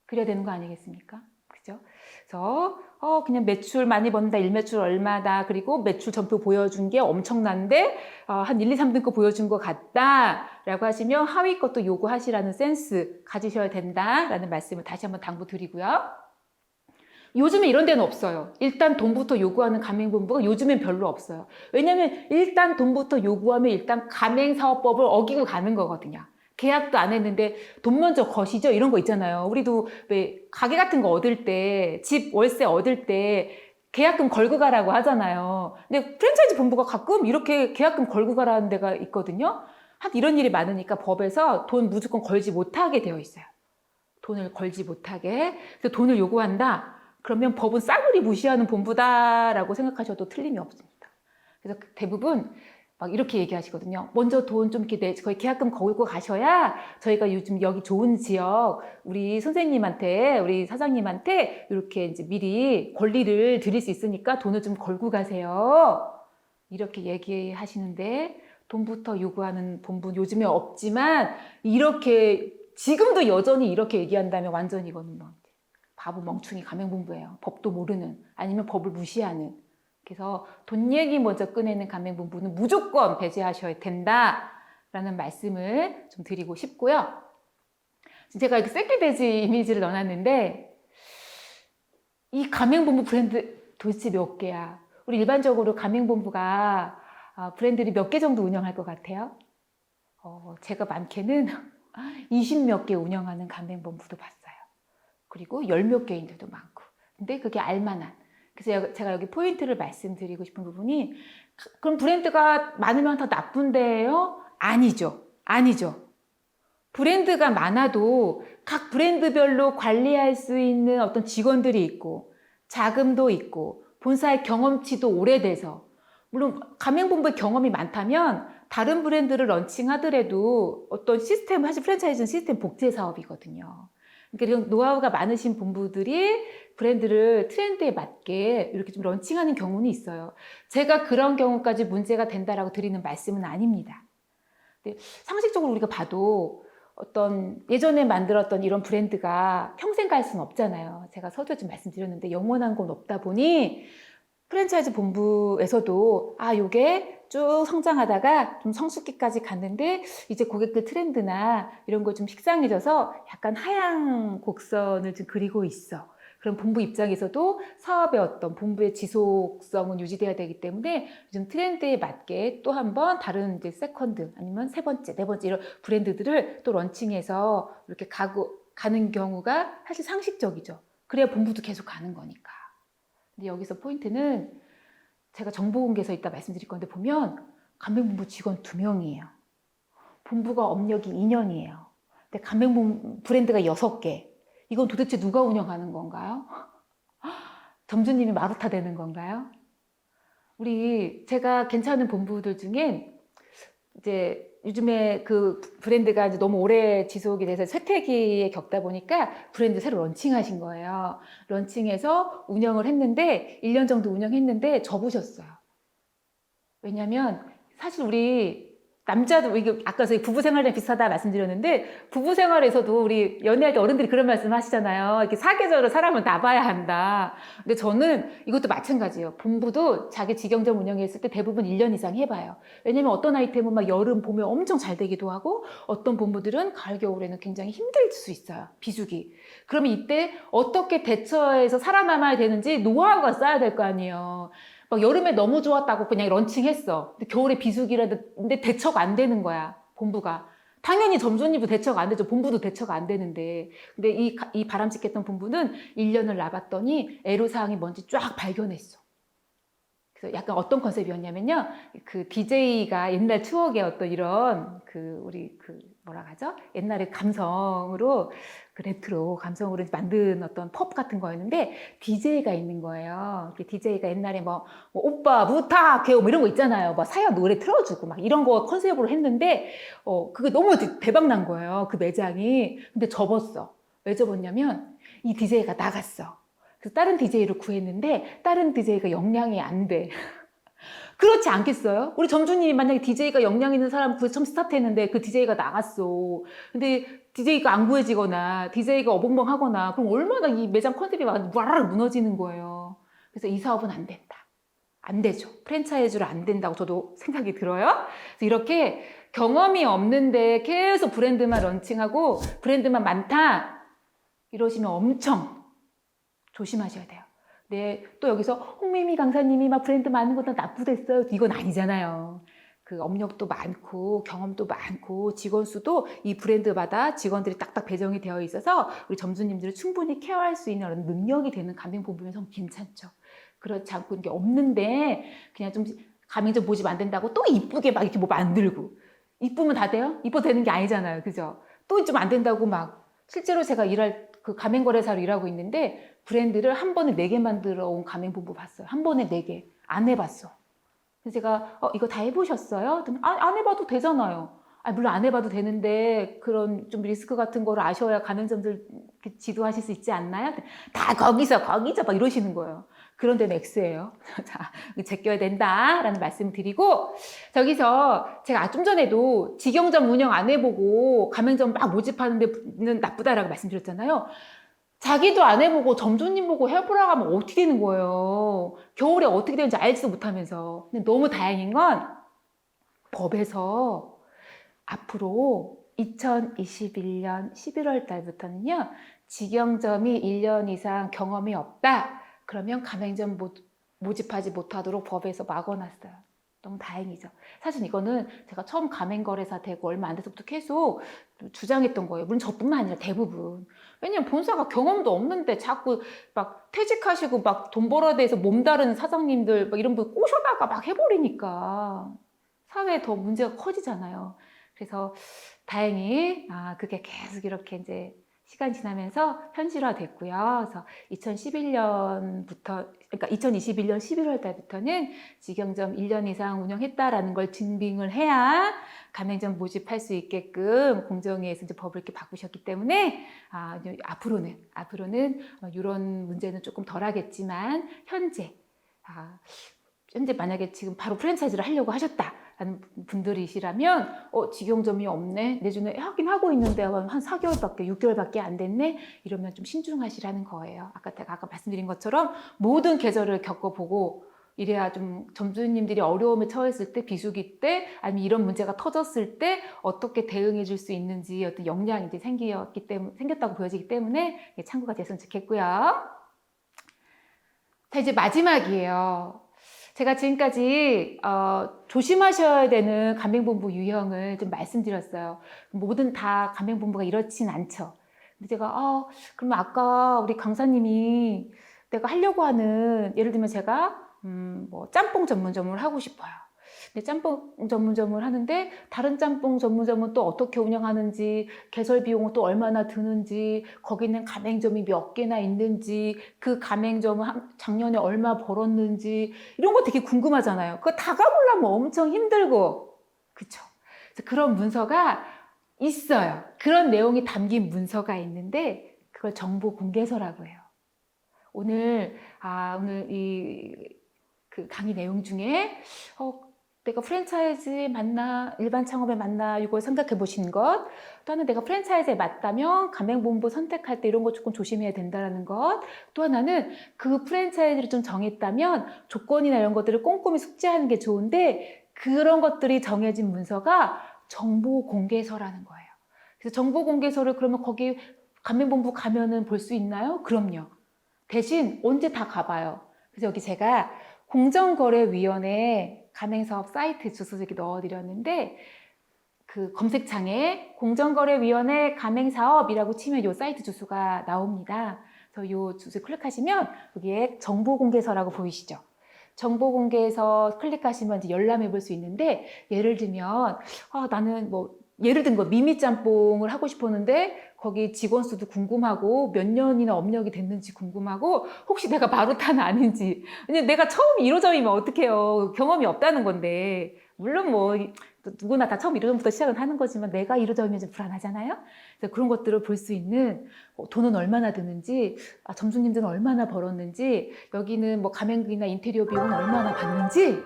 그래야 되는 거 아니겠습니까? 그죠? 그래서 그냥 매출 많이 번다, 일매출 얼마다, 그리고 매출 전표 보여준 게 엄청난데 한 1, 2, 3등급 보여준 것 같다 라고 하시면 하위 것도 요구하시라는 센스 가지셔야 된다라는 말씀을 다시 한번 당부드리고요. 요즘에 이런 데는 없어요. 일단 돈부터 요구하는 가맹본부가 요즘엔 별로 없어요. 왜냐면 일단 돈부터 요구하면 일단 가맹사업법을 어기고 가는 거거든요. 계약도 안 했는데 돈 먼저 거시죠? 이런 거 있잖아요. 우리도 왜 가게 같은 거 얻을 때, 집 월세 얻을 때 계약금 걸고 가라고 하잖아요. 근데 프랜차이즈 본부가 가끔 이렇게 계약금 걸고 가라는 데가 있거든요. 이런 일이 많으니까 법에서 돈 무조건 걸지 못하게 되어 있어요. 돈을 걸지 못하게. 그래서 돈을 요구한다. 그러면 법은 싸그리 무시하는 본부다라고 생각하셔도 틀림이 없습니다. 그래서 대부분 막 이렇게 얘기하시거든요. 먼저 돈 좀 이렇게 거의 계약금 걸고 가셔야 저희가 요즘 여기 좋은 지역 우리 선생님한테 우리 사장님한테 이렇게 이제 미리 권리를 드릴 수 있으니까 돈을 좀 걸고 가세요. 이렇게 얘기하시는데 돈부터 요구하는 본부 요즘에 없지만 이렇게 지금도 여전히 이렇게 얘기한다면 완전히 이거는 뭐 바보 멍충이 가맹본부예요. 법도 모르는 아니면 법을 무시하는. 그래서 돈 얘기 먼저 꺼내는 가맹본부는 무조건 배제하셔야 된다라는 말씀을 좀 드리고 싶고요. 제가 이렇게 새끼돼지 이미지를 넣어놨는데 이 가맹본부 브랜드 도대체 몇 개야? 우리 일반적으로 가맹본부가 브랜드를 몇 개 정도 운영할 것 같아요? 제가 많게는 20몇 개 운영하는 가맹본부도 봤어요. 그리고 10몇 개인데도 많고. 근데 그게 알만한. 그래서 제가 여기 포인트를 말씀드리고 싶은 부분이 그럼 브랜드가 많으면 더 나쁜데요? 아니죠. 아니죠. 브랜드가 많아도 각 브랜드별로 관리할 수 있는 어떤 직원들이 있고 자금도 있고 본사의 경험치도 오래돼서 물론 가맹본부의 경험이 많다면 다른 브랜드를 런칭하더라도 어떤 시스템, 사실 프랜차이즈는 시스템 복제 사업이거든요. 그러니까 노하우가 많으신 본부들이 브랜드를 트렌드에 맞게 이렇게 좀 런칭하는 경우는 있어요. 제가 그런 경우까지 문제가 된다라고 드리는 말씀은 아닙니다. 근데 상식적으로 우리가 봐도 어떤 예전에 만들었던 이런 브랜드가 평생 갈 수는 없잖아요. 제가 서두에 좀 말씀드렸는데 영원한 건 없다 보니 프랜차이즈 본부에서도 요게 쭉 성장하다가 좀 성숙기까지 갔는데 이제 고객들 트렌드나 이런 거 좀 식상해져서 약간 하향 곡선을 좀 그리고 있어. 그럼 본부 입장에서도 사업의 어떤 본부의 지속성은 유지돼야 되기 때문에 요즘 트렌드에 맞게 또 한 번 다른 이제 세컨드 아니면 세 번째, 네 번째 이런 브랜드들을 또 런칭해서 이렇게 가는 경우가 사실 상식적이죠. 그래야 본부도 계속 가는 거니까. 근데 여기서 포인트는 제가 정보공개에서 이따 말씀드릴 건데 보면 가맹본부 직원 2명이에요. 본부가 업력이 2년이에요. 근데 가맹본부 브랜드가 6개. 이건 도대체 누가 운영하는 건가요? 점주님이 마루타 되는 건가요? 제가 괜찮은 본부들 중엔 이제 요즘에 그 브랜드가 이제 너무 오래 지속이 돼서 쇠퇴기에 겪다 보니까 브랜드 새로 런칭하신 거예요. 런칭해서 운영을 했는데 1년 정도 운영했는데 접으셨어요. 왜냐면 사실 우리 남자도 이게 아까 저희 부부 생활이랑 비슷하다 말씀드렸는데 부부 생활에서도 우리 연애할 때 어른들이 그런 말씀 하시잖아요. 이렇게 사계절을 사람을 놔봐야 한다. 근데 저는 이것도 마찬가지예요. 본부도 자기 직영점 운영했을 때 대부분 1년 이상 해봐요. 왜냐면 어떤 아이템은 막 여름, 봄에 엄청 잘 되기도 하고 어떤 본부들은 가을, 겨울에는 굉장히 힘들 수 있어요. 비수기. 그러면 이때 어떻게 대처해서 살아남아야 되는지 노하우가 쌓여야 될 거 아니에요. 막 여름에 너무 좋았다고 그냥 런칭했어. 근데 겨울에 비수기라는데 대처가 안 되는 거야, 본부가. 당연히 점주님도 대처가 안 되죠. 본부도 대처가 안 되는데. 근데 이 바람직했던 본부는 1년을 나봤더니 애로사항이 뭔지 쫙 발견했어. 그래서 약간 어떤 컨셉이었냐면요. 그 DJ가 옛날 추억의 어떤 이런 우리 뭐라 하죠? 옛날의 감성으로 레트로 감성으로 만든 어떤 펍 같은 거였는데 DJ가 있는 거예요. DJ가 옛날에 뭐 오빠 부탁해 뭐 이런 거 있잖아요. 뭐 사연 노래 틀어주고 막 이런 거 컨셉으로 했는데 그게 너무 대박 난 거예요. 그 매장이. 근데 접었어. 왜 접었냐면 이 DJ가 나갔어. 그래서 다른 DJ를 구했는데 다른 DJ가 역량이 안 돼. 그렇지 않겠어요? 우리 점주님이 만약에 DJ가 역량 있는 사람 구해서 처음 스타트했는데 그 DJ가 나갔어. 근데 DJ가 안 구해지거나 DJ가 어벙벙하거나 그럼 얼마나 이 매장 컨셉이 막 와라락 무너지는 거예요. 그래서 이 사업은 안 된다. 안 되죠. 프랜차이즈로 안 된다고 저도 생각이 들어요. 그래서 이렇게 경험이 없는데 계속 브랜드만 런칭하고 브랜드만 많다 이러시면 엄청 조심하셔야 돼요. 네, 또 여기서 홍미미 강사님이 막 브랜드 많은 것도 나쁘댔어요. 이건 아니잖아요. 그 업력도 많고 경험도 많고 직원 수도 이 브랜드마다 직원들이 딱딱 배정이 되어 있어서 우리 점주님들을 충분히 케어할 수 있는 그런 능력이 되는 가맹본부면 괜찮죠. 그렇지 않고 이게 없는데 그냥 좀 가맹점 모집 안 된다고 또 이쁘게 막 이렇게 뭐 만들고 이쁘면 다 돼요? 이뻐도 되는 게 아니잖아요. 그죠? 또 좀 안 된다고 막 실제로 제가 그 가맹거래사로 일하고 있는데 브랜드를 한 번에 4개 만들어 온 가맹본부 봤어요. 한 번에 4개. 안 해봤어. 그래서 제가 이거 다 해보셨어요? 안 해봐도 되잖아요. 물론 안 해봐도 되는데 그런 좀 리스크 같은 거를 아셔야 가맹점들 지도하실 수 있지 않나요? 다 거기서 막 이러시는 거예요. 그런 데는 X예요. 자, 제껴야 된다라는 말씀 드리고 저기서 제가 좀 전에도 직영점 운영 안 해보고 가맹점 막 모집하는 데는 나쁘다라고 말씀드렸잖아요. 자기도 안 해보고 점주님 보고 해보라고 하면 어떻게 되는 거예요. 겨울에 어떻게 되는지 알지도 못하면서. 근데 너무 다행인 건 법에서 앞으로 2021년 11월 달부터는요. 직영점이 1년 이상 경험이 없다. 그러면 가맹점 모집하지 못하도록 법에서 막아놨어요. 너무 다행이죠. 사실 이거는 제가 처음 가맹거래사 되고 얼마 안 돼서부터 계속 주장했던 거예요. 물론 저뿐만 아니라 대부분. 왜냐면 본사가 경험도 없는데 자꾸 막 퇴직하시고 막 돈 벌어야 돼서 몸다른 사장님들 막 이런 분 꼬셔다가 막 해버리니까 사회에 더 문제가 커지잖아요. 그래서 다행히 그게 계속 이렇게 이제 시간이 지나면서 현실화됐고요. 그래서 2011년부터, 그러니까 2021년 11월 달부터는 직영점 1년 이상 운영했다라는 걸 증빙을 해야 가맹점 모집할 수 있게끔 공정위에서 이제 법을 이렇게 바꾸셨기 때문에 앞으로는 이런 문제는 조금 덜하겠지만 현재 만약에 지금 바로 프랜차이즈를 하려고 하셨다라는 분들이시라면 직영점이 없네 내년에 하긴 하고 있는데 한 4개월밖에 6개월밖에 안 됐네 이러면 좀 신중하시라는 거예요. 아까 말씀드린 것처럼 모든 계절을 겪어보고 이래야 좀 점주님들이 어려움에 처했을 때 비수기 때 아니면 이런 문제가 터졌을 때 어떻게 대응해 줄 수 있는지 어떤 역량이 이제 생겼다고 보여지기 때문에 참고가 됐으면 좋겠고요. 자, 이제 마지막이에요. 제가 지금까지 조심하셔야 되는 가맹본부 유형을 좀 말씀드렸어요. 모든 다 가맹본부가 이렇진 않죠. 근데 제가 그러면 아까 우리 강사님이 내가 하려고 하는 예를 들면 제가 뭐 짬뽕 전문점을 하고 싶어요. 근데 짬뽕 전문점을 하는데 다른 짬뽕 전문점은 또 어떻게 운영하는지 개설 비용은 또 얼마나 드는지 거기는 가맹점이 몇 개나 있는지 그 가맹점은 작년에 얼마 벌었는지 이런 거 되게 궁금하잖아요. 그거 다 가보려면 엄청 힘들고 그쵸? 그래서 그런 문서가 있어요. 그런 내용이 담긴 문서가 있는데 그걸 정보 공개서라고 해요. 오늘 그 강의 내용 중에 내가 프랜차이즈에 맞나 일반 창업에 맞나 이걸 생각해 보신 것, 또 하나는 내가 프랜차이즈에 맞다면 가맹본부 선택할 때 이런 거 조금 조심해야 된다는 것, 또 하나는 그 프랜차이즈를 좀 정했다면 조건이나 이런 것들을 꼼꼼히 숙지하는 게 좋은데 그런 것들이 정해진 문서가 정보공개서라는 거예요. 그래서 정보공개서를 그러면 거기 가맹본부 가면은 볼 수 있나요? 그럼요. 대신 언제 다 가봐요. 그래서 여기 제가 공정거래위원회 가맹사업 사이트 주소 이렇게 넣어드렸는데 그 검색창에 공정거래위원회 가맹사업이라고 치면 이 사이트 주소가 나옵니다. 그래서 이 주소 클릭하시면 여기에 정보공개서라고 보이시죠? 정보공개서 클릭하시면 이제 열람해 볼 수 있는데 예를 들면 나는 예를 든 거 미미짬뽕을 하고 싶었는데 거기 직원 수도 궁금하고 몇 년이나 업력이 됐는지 궁금하고 혹시 내가 마루타는 아닌지, 왜냐면 내가 처음 1호점이면 어떡해요. 경험이 없다는 건데 물론 누구나 다 처음 1호점부터 시작은 하는 거지만 내가 1호점이면 좀 불안하잖아요. 그래서 그런 것들을 볼 수 있는 돈은 얼마나 드는지, 점주님들은 얼마나 벌었는지, 여기는 가맹비나 인테리어 비용은 얼마나 받는지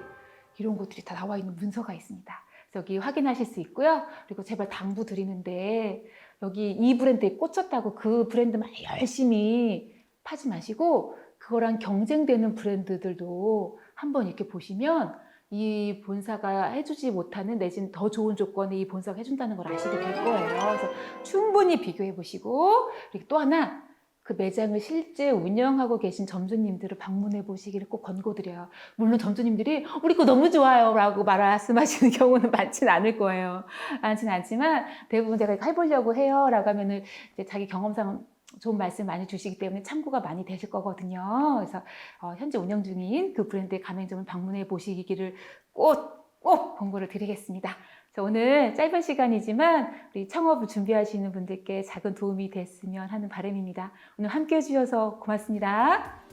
이런 것들이 다 나와 있는 문서가 있습니다. 여기 확인하실 수 있고요. 그리고 제발 당부 드리는데 여기 이 브랜드에 꽂혔다고 그 브랜드만 열심히 파지 마시고 그거랑 경쟁되는 브랜드들도 한번 이렇게 보시면 이 본사가 해주지 못하는 내지는 더 좋은 조건에 이 본사가 해준다는 걸 아시게 될 거예요. 그래서 충분히 비교해 보시고, 그리고 또 하나 그 매장을 실제 운영하고 계신 점주님들을 방문해 보시기를 꼭 권고드려요. 물론 점주님들이 우리 거 너무 좋아요 라고 말씀하시는 경우는 많지는 않을 거예요. 많지는 않지만 대부분 제가 이거 해보려고 해요 라고 하면은 이제 자기 경험상 좋은 말씀 많이 주시기 때문에 참고가 많이 되실 거거든요. 그래서 현재 운영 중인 그 브랜드의 가맹점을 방문해 보시기를 꼭 권고를 드리겠습니다. 오늘 짧은 시간이지만 우리 창업을 준비하시는 분들께 작은 도움이 됐으면 하는 바람입니다. 오늘 함께 해주셔서 고맙습니다.